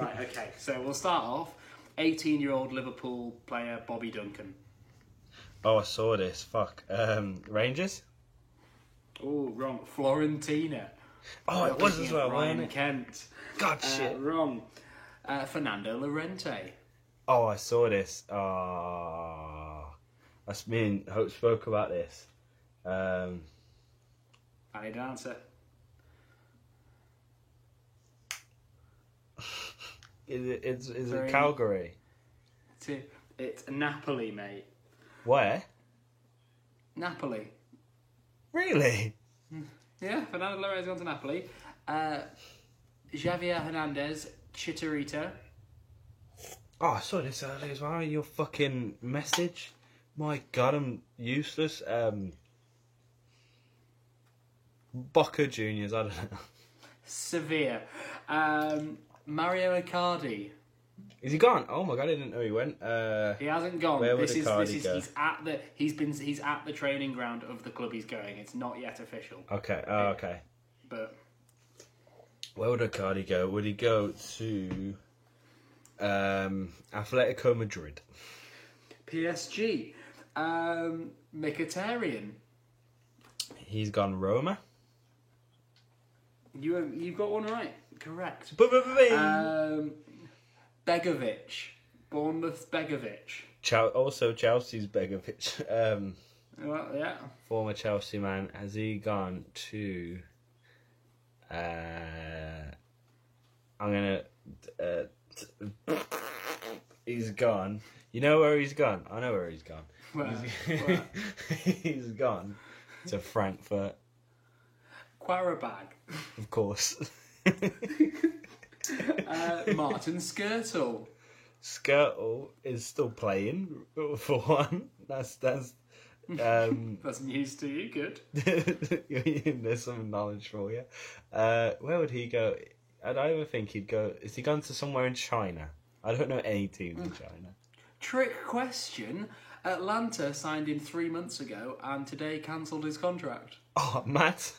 Right, okay. So we'll start off. 18-year-old Liverpool player Bobby Duncan. Oh, I saw this. Fuck. Rangers? Oh, wrong. Florentina. Oh, it was as well, Ryan wasn't it? Kent. God, shit. Wrong. Fernando Llorente. Oh, I saw this. That's me and Hope spoke about this. I need an answer. Is it Calgary? It's Napoli, mate. Where? Napoli. Really? Yeah, Fernando Llorente's gone to Napoli. Javier Hernandez, Chicharito. Oh, I saw this earlier as well. Your fucking message. My God, I'm useless. Boca Juniors, I don't know. Sevilla. Mario Icardi. Is he gone? Oh my god, I didn't know he went. He hasn't gone. Where would This Icardi is go? he's at the training ground of the club he's going. It's not yet official. Okay. Oh, okay. But Where would Icardi go? Would he go to Atletico Madrid? PSG, Mkhitaryan. He's gone Roma. You've got one right. Correct. Begovic. Bournemouth's Begovic. Also Chelsea's Begovic. Well, yeah. Former Chelsea man. Has he gone to... I'm gonna... he's gone. You know where he's gone? I know where he's gone. Where? He's gone to Frankfurt, Qarabag. of course. Martin Skirtle. Skirtle is still playing for one. That's That's news to you. Good. There's some knowledge for you. Where would he go? I'd either think he'd go. Is he gone to somewhere in China? I don't know any teams in China. Trick question. Atlanta signed him 3 months ago and today cancelled his contract. Oh, Matt.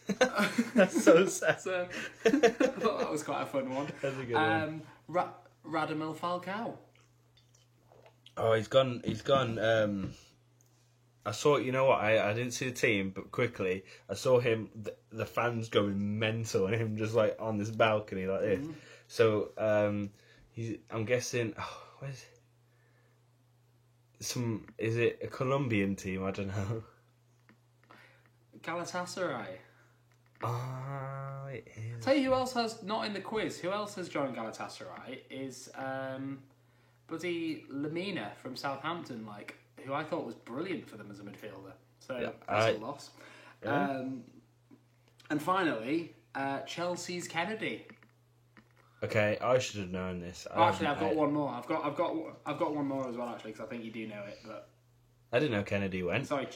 That's so sad. So, I thought that was quite a fun one. That's a good one. Radamel Falcao. Oh, he's gone. I saw. You know what? I didn't see the team, but quickly I saw him. The fans going mental, and him just like on this balcony like this. Mm-hmm. So I'm guessing. Oh, where's Is it a Colombian team? I don't know. Galatasaray. Ah, it is. Tell you who else has not in the quiz. Who else has joined Galatasaray is bloody Lamina from Southampton, who I thought was brilliant for them as a midfielder. So Yeah, that's a loss. Yeah. And finally, Chelsea's Kennedy. Okay, I should have known this. Actually, I've got one more. I've got one more as well. Actually, because I think you do know it. But I didn't know Kennedy went. sorry.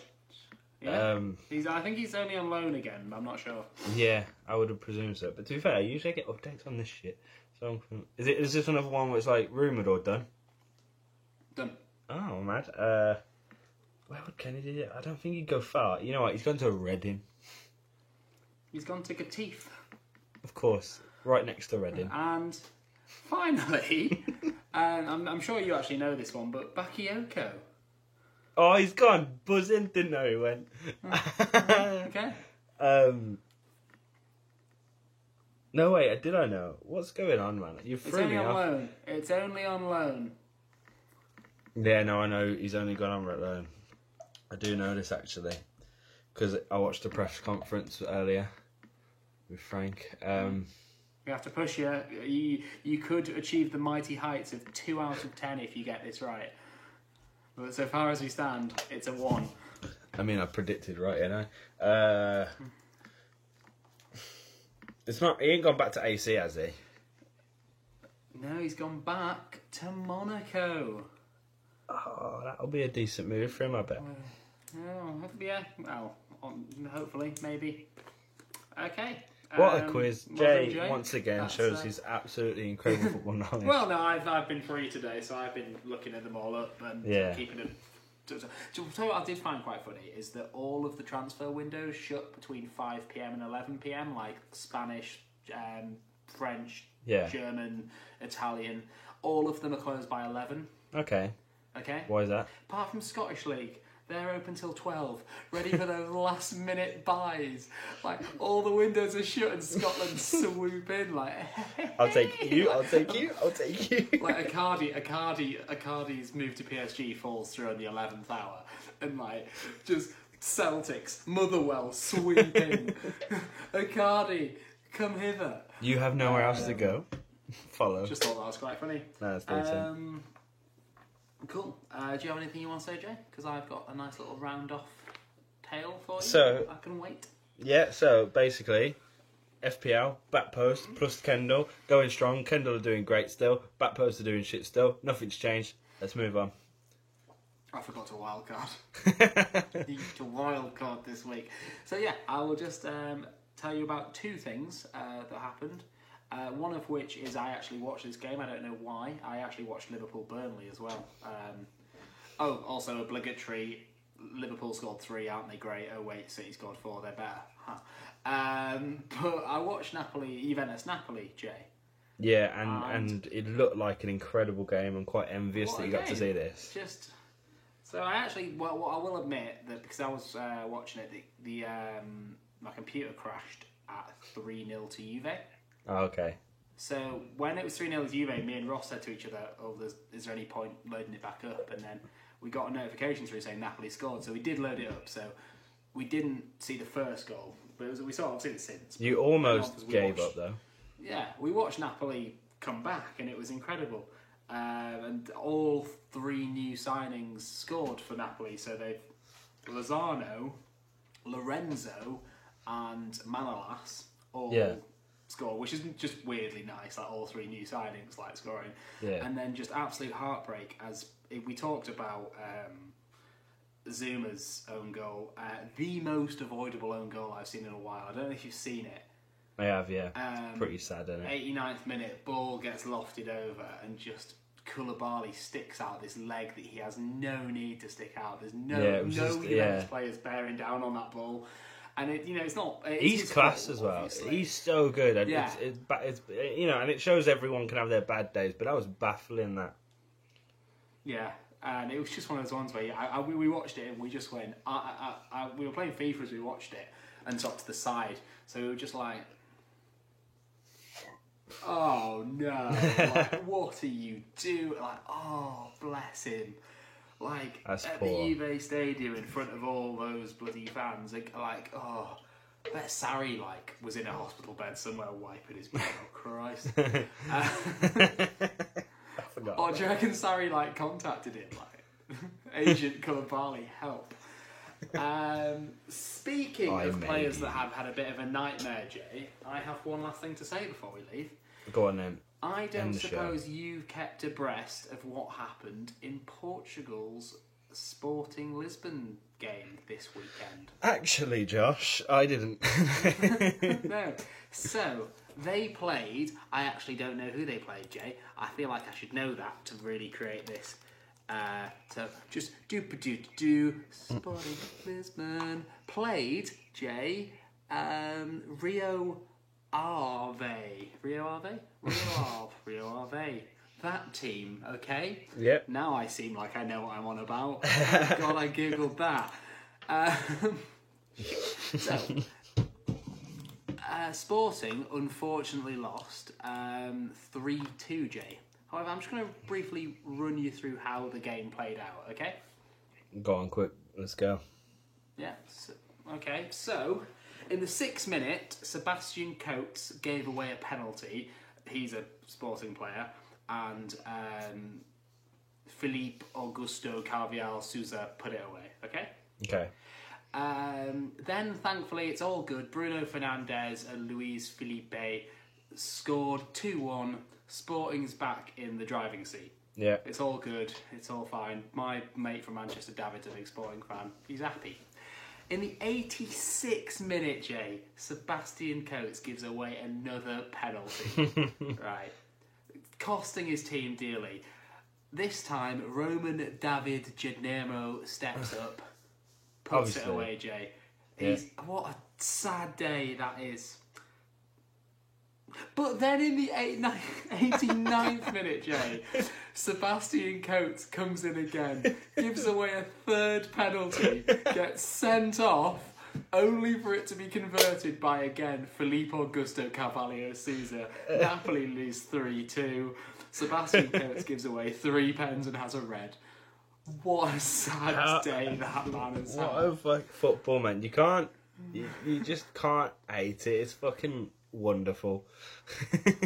Yeah. I think he's only on loan again. But I'm not sure. Yeah, I would have presumed so. But to be fair, I usually get updates on this shit. So is this another one where it's like rumoured or done? Done. Oh, mad. Where would Kennedy do? I don't think he'd go far. You know what? He's gone to Reading. He's gone to Getafe. Of course. Right next to Reading. And finally, and I'm sure you actually know this one, but Bakayoko. Oh, he's gone. Buzzing. Didn't know he went. Okay. No, wait. Did I know? What's going on, man? You It's threw only me on off. loan. It's only on loan. Yeah, no, I know. He's only gone on loan. I do know this, actually. Because I watched the press conference earlier with Frank. We have to push you. You could achieve the mighty heights of 2 out of 10 if you get this right. But so far as we stand, it's a 1. I mean, I predicted right, you know. It's not. He ain't gone back to AC, has he? No, he's gone back to Monaco. Oh, that'll be a decent move for him, I bet. Oh, yeah. Well, hopefully, maybe. Okay. What a quiz. Well Jay, done, Jay. once again, That's, shows his absolutely incredible football knowledge. Well, no, I've been free today, so I've been looking at them all up and keeping them. So what I did find quite funny is that all of the transfer windows shut between 5 p.m. and 11 p.m, like Spanish, French, German, Italian. All of them are closed by 11. Okay. Okay? Why is that? Apart from Scottish League. They're open till 12, ready for those last minute buys. Like, all the windows are shut and Scotland swoop in like, hey. I'll take you. Like Icardi's move to PSG falls through on the 11th hour. And like, just Celtics, Motherwell sweep in. Icardi, come hither. You have nowhere else to go. Follow. Just thought that was quite funny. No, that's decent. Cool. Do you have anything you want to say, Jay? Because I've got a nice little round-off tale for you. So I can wait. Yeah, so basically, FPL, back post, plus Kendall, going strong. Kendall are doing great still. Back post are doing shit still. Nothing's changed. Let's move on. I forgot to wildcard. Used to wildcard this week. So yeah, I will just tell you about 2 things that happened. One of which is I actually watched this game. I don't know why. I actually watched Liverpool-Burnley as well. Also obligatory. Liverpool scored 3, aren't they great? Oh wait, City scored 4. They're better. Huh. But I watched Juventus-Napoli, Jay. Yeah, and it looked like an incredible game. I'm quite envious that you got to see this. So I actually, I will admit that because I was watching it, my computer crashed at 3-0 to Juve. Oh, okay. So when it was 3-0 to Juve, me and Ross said to each other, is there any point loading it back up? And then we got a notification through saying Napoli scored, so we did load it up. So we didn't see the first goal, but we sort of seen it since. You almost gave up, though. Yeah, we watched Napoli come back, and it was incredible. And all 3 new signings scored for Napoli. So they've Lozano, Lorenzo, and Manolas all score, which is just weirdly nice. Like all 3 new signings like scoring, and then just absolute heartbreak. As we talked about Zuma's own goal, the most avoidable own goal I've seen in a while. I don't know if you've seen it. I have, yeah. Pretty sad, isn't it? 89th minute, ball gets lofted over, and just Koulibaly sticks out this leg that he has no need to stick out. There's no Juventus players bearing down on that ball, and it's not. He's class as well. Obviously. He's so good. And it's and it shows everyone can have their bad days, but that was baffling. That. Yeah. And it was just one of those ones where we watched it and we just went. We were playing FIFA as we watched it, and sort to the side, so we were just like, "Oh no! Like, what are you doing? Like, oh bless him! Like That's at poor. the Juve Stadium in front of all those bloody fans, like oh." I bet Sarri was in a hospital bed somewhere wiping his butt. Oh Christ! I forgot. Or do you reckon Sarri contacted him Agent Koulibaly, help? Speaking of players that have had a bit of a nightmare, Jay, I have one last thing to say before we leave. Go on then. I don't suppose you've kept abreast of what happened in Portugal's Sporting Lisbon game this weekend. Actually, Josh, I didn't. No. So, they played... I actually don't know who they played, Jay. I feel like I should know that to really create this. So, just do Sporting Lisbon played, Jay, Rio Ave. That team, okay? Yep. Now I seem like I know what I'm on about. Oh God, I googled that. Sporting unfortunately lost 3-2, Jay. However, I'm just going to briefly run you through how the game played out, okay? Go on, quick. Let's go. Yeah. Okay, so in the 6th minute, Sebastian Coates gave away a penalty. He's a Sporting player. And Felipe Augusto Carvalhal Sousa put it away, okay? Okay. Then, thankfully, it's all good. Bruno Fernandes and Luis Felipe scored 2-1. Sporting's back in the driving seat. Yeah. It's all good. It's all fine. My mate from Manchester, David's a big Sporting fan. He's happy. In the 86th minute, Jay, Sebastian Coates gives away another penalty. Right. Costing his team dearly. This time, Roman David Gennaro steps up, puts it away, Jay. What a sad day that is. But then in the 89th minute, Jay, Sebastian Coates comes in again, gives away a 3rd penalty, gets sent off, only for it to be converted by, again, Felipe Augusto Carvalho Sousa. Napoli lose 3-2. Sebastian Coates gives away 3 pens and has a red. What a sad day that man has had. What a football, man. You can't... You just can't hate it. It's fucking wonderful.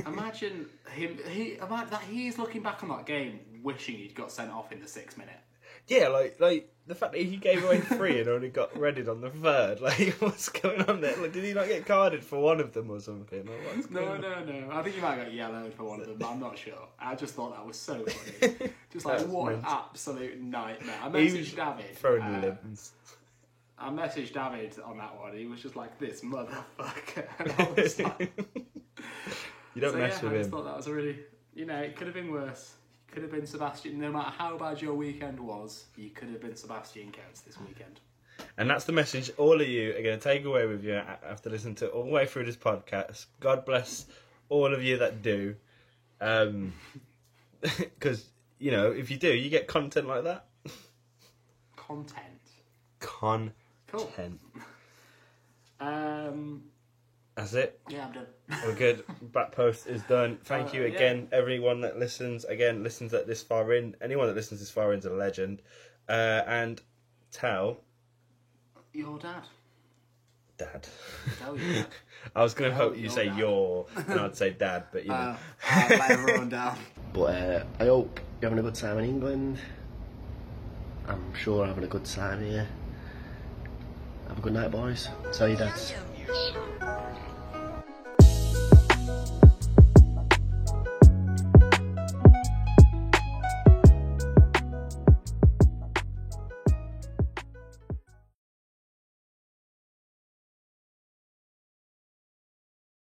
Imagine him... He's looking back on that game wishing he'd got sent off in the 6th minute. Yeah, like the fact that he gave away 3 and only got redded on the 3rd. Like, what's going on there? Like, did he not get carded for one of them or something? Like, no. I think he might have got yellowed for one of them, but I'm not sure. I just thought that was so funny. Just what an absolute nightmare. I messaged David. Throwing the limbs. I messaged David on that one. He was just like, this motherfucker. And I was like... You don't mess with I him. I just thought that was a really, it could have been worse. Could have been Sebastian. No matter how bad your weekend was, you could have been Sebastian Coates this weekend. And that's the message all of you are going to take away with you after listening to all the way through this podcast. God bless all of you that do. Because, if you do, you get content like that. Content. Cool. That's it. Yeah, I'm done. We're good. Back post is done. Thank you again, everyone that listens. Again, listens at this far in. Anyone that listens this far in is a legend. And tell your dad. Tell your dad. I was going to hope you say your, and I'd say dad, but I'll let everyone down. But I hope you're having a good time in England. I'm sure I'm having a good time here. Have a good night, boys. Tell your dads.